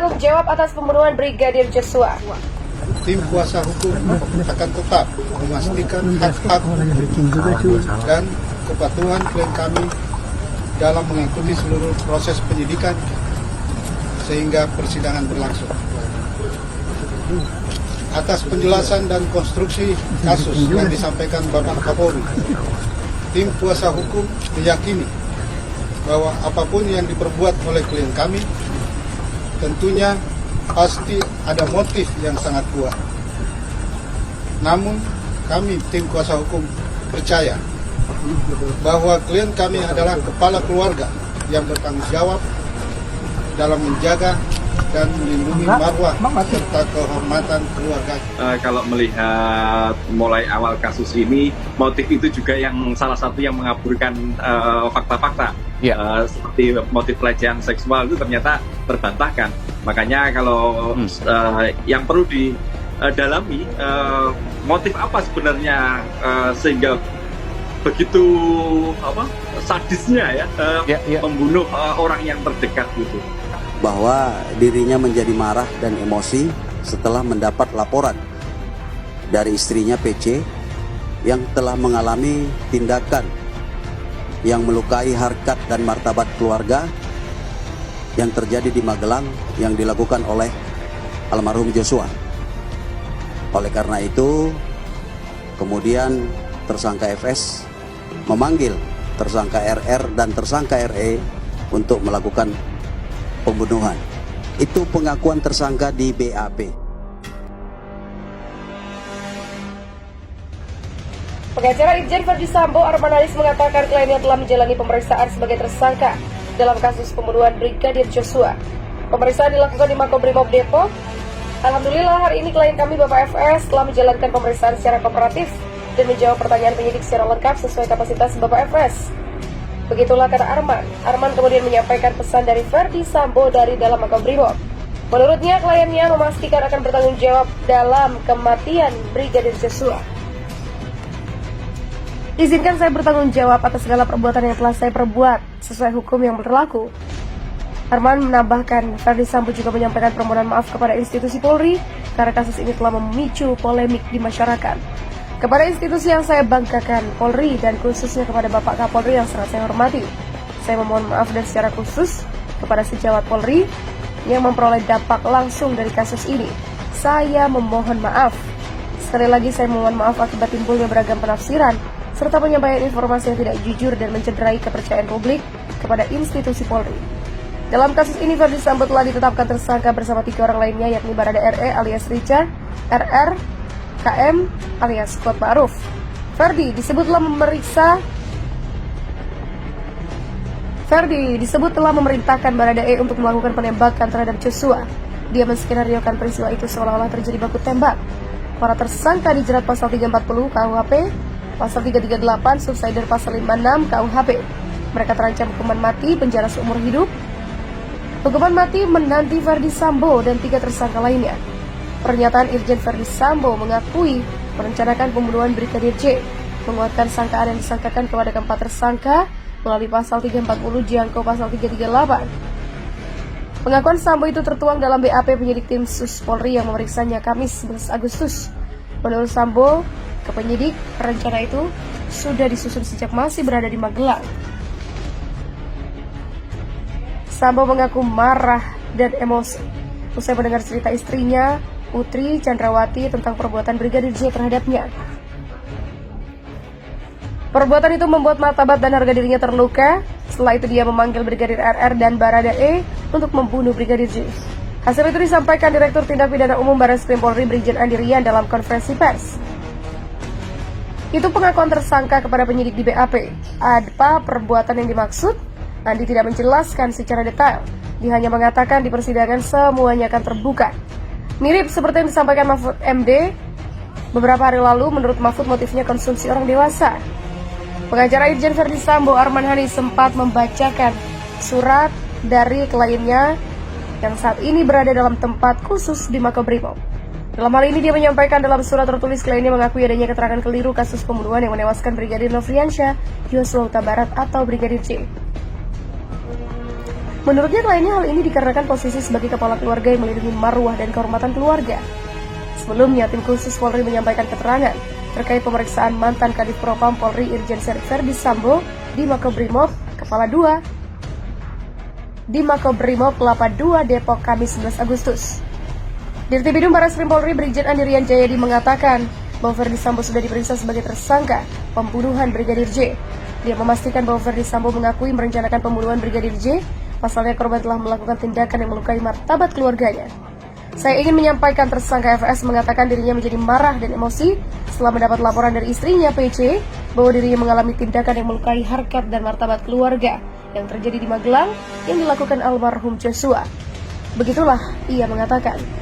bertanggung jawab atas pembunuhan Brigadir Joshua. Tim kuasa hukum akan tetap memastikan hak-hak dan kepatuhan klien kami dalam mengikuti seluruh proses penyidikan sehingga persidangan berlangsung. Atas penjelasan dan konstruksi kasus yang disampaikan Bapak Kapolri, tim kuasa hukum meyakini bahwa apapun yang diperbuat oleh klien kami tentunya pasti ada motif yang sangat kuat. Namun kami tim kuasa hukum percaya bahwa klien kami adalah kepala keluarga yang bertanggung jawab dalam menjaga dan melindungi marwah serta kehormatan keluarga. Kalau melihat mulai awal kasus ini, motif itu juga yang salah satu yang mengaburkan fakta-fakta. Seperti motif pelecehan seksual itu ternyata terbantahkan. Makanya kalau yang perlu didalami, motif apa sebenarnya sehingga begitu sadisnya membunuh orang yang terdekat gitu. Bahwa dirinya menjadi marah dan emosi setelah mendapat laporan dari istrinya PC yang telah mengalami tindakan yang melukai harkat dan martabat keluarga yang terjadi di Magelang yang dilakukan oleh almarhum Joshua. Oleh karena itu, kemudian tersangka FS memanggil tersangka RR dan tersangka RE untuk melakukan pembunuhan. Itu pengakuan tersangka di BAP. Pengacara Irjen Verdi Sambo Arman Hanis mengatakan kliennya telah menjalani pemeriksaan sebagai tersangka dalam kasus pembunuhan Brigadir Joshua. Pemeriksaan dilakukan di Makobrimob Depok. Alhamdulillah hari ini klien kami Bapak FS telah menjalankan pemeriksaan secara kooperatif dan menjawab pertanyaan penyidik secara lengkap sesuai kapasitas Bapak FS. Begitulah kata Arman. Arman kemudian menyampaikan pesan dari Verdi Sambo dari dalam Makobrimob. Menurutnya kliennya memastikan akan bertanggung jawab dalam kematian Brigadir Joshua. Izinkan saya bertanggung jawab atas segala perbuatan yang telah saya perbuat sesuai hukum yang berlaku. Arman menambahkan, Verdi Sambo juga menyampaikan permohonan maaf kepada institusi Polri karena kasus ini telah memicu polemik di masyarakat. Kepada institusi yang saya banggakan, Polri, dan khususnya kepada Bapak Kapolri yang sangat saya hormati, saya memohon maaf dan secara khusus kepada sejawat Polri yang memperoleh dampak langsung dari kasus ini. Saya memohon maaf. Sekali lagi saya memohon maaf akibat timbulnya beragam penafsiran serta penyampaian informasi yang tidak jujur dan mencederai kepercayaan publik kepada institusi Polri. Dalam kasus ini, Verdi Sambo telah ditetapkan tersangka bersama 3 orang lainnya, yakni Barada RE alias Richard, RR, KM alias Kuat Ma'ruf. Verdi disebut telah memerintahkan Barada E untuk melakukan penembakan terhadap Joshua. Dia menskenariokan peristiwa itu seolah-olah terjadi baku tembak. Para tersangka dijerat pasal 340 KUHP, pasal 338 subsider pasal 56 KUHP. Mereka terancam hukuman mati, penjara seumur hidup. Hukuman mati menanti Verdi Sambo dan 3 tersangka lainnya. Pernyataan Irjen Verdi Sambo mengakui merencanakan pembunuhan Brigadir J, menguatkan sangkaan yang disangkakan kepada keempat tersangka melalui pasal 340 jangkau pasal 338. Pengakuan Sambo itu tertuang dalam BAP penyidik tim Sus Polri yang memeriksanya Kamis 11 Agustus. Menurut Sambo, ke penyidik, rencana itu sudah disusun sejak masih berada di Magelang. Sambo mengaku marah dan emosi usai mendengar cerita istrinya, Putri Chandrawati, tentang perbuatan Brigadir J terhadapnya. Perbuatan itu membuat martabat dan harga dirinya terluka. Setelah itu dia memanggil Brigadir RR dan Barada E untuk membunuh Brigadir J. Hasil itu disampaikan Direktur Tindak Pidana Umum Barreskrim Polri Brigjen Andi Rian dalam konferensi pers. Itu pengakuan tersangka kepada penyidik di BAP. Apa perbuatan yang dimaksud? Andi tidak menjelaskan secara detail. Dia hanya mengatakan di persidangan semuanya akan terbuka. Mirip seperti yang disampaikan Mahfud MD beberapa hari lalu. Menurut Mahfud, motifnya konsumsi orang dewasa. Pengacara Irjen Verdi Sambo Arman Hanis sempat membacakan surat dari kliennya yang saat ini berada dalam tempat khusus di Makobrimob. Dalam hal ini dia menyampaikan dalam surat tertulis kliennya mengakui adanya keterangan keliru kasus pembunuhan yang menewaskan Brigadir Nofriansyah Yosua Huta Barat atau Brigadir J. Menurutnya kliennya hal ini dikarenakan posisi sebagai kepala keluarga yang melindungi marwah dan kehormatan keluarga. Sebelumnya, tim khusus Polri menyampaikan keterangan terkait pemeriksaan mantan Kadif Propam Polri Irjen Verdi Sambo di Makobrimob Kelapa II Depok Kamis 11 Agustus. Dirtipidum Barreskrim Polri Brigjen Andirian Jayadi mengatakan bahwa Verdi Sambo sudah diperiksa sebagai tersangka pembunuhan Brigadir J. Dia memastikan bahwa Verdi Sambo mengakui merencanakan pembunuhan Brigadir J, pasalnya korban telah melakukan tindakan yang melukai martabat keluarganya. Saya ingin menyampaikan tersangka FS mengatakan dirinya menjadi marah dan emosi setelah mendapat laporan dari istrinya PC bahwa dirinya mengalami tindakan yang melukai harkat dan martabat keluarga yang terjadi di Magelang yang dilakukan almarhum Joshua. Begitulah ia mengatakan.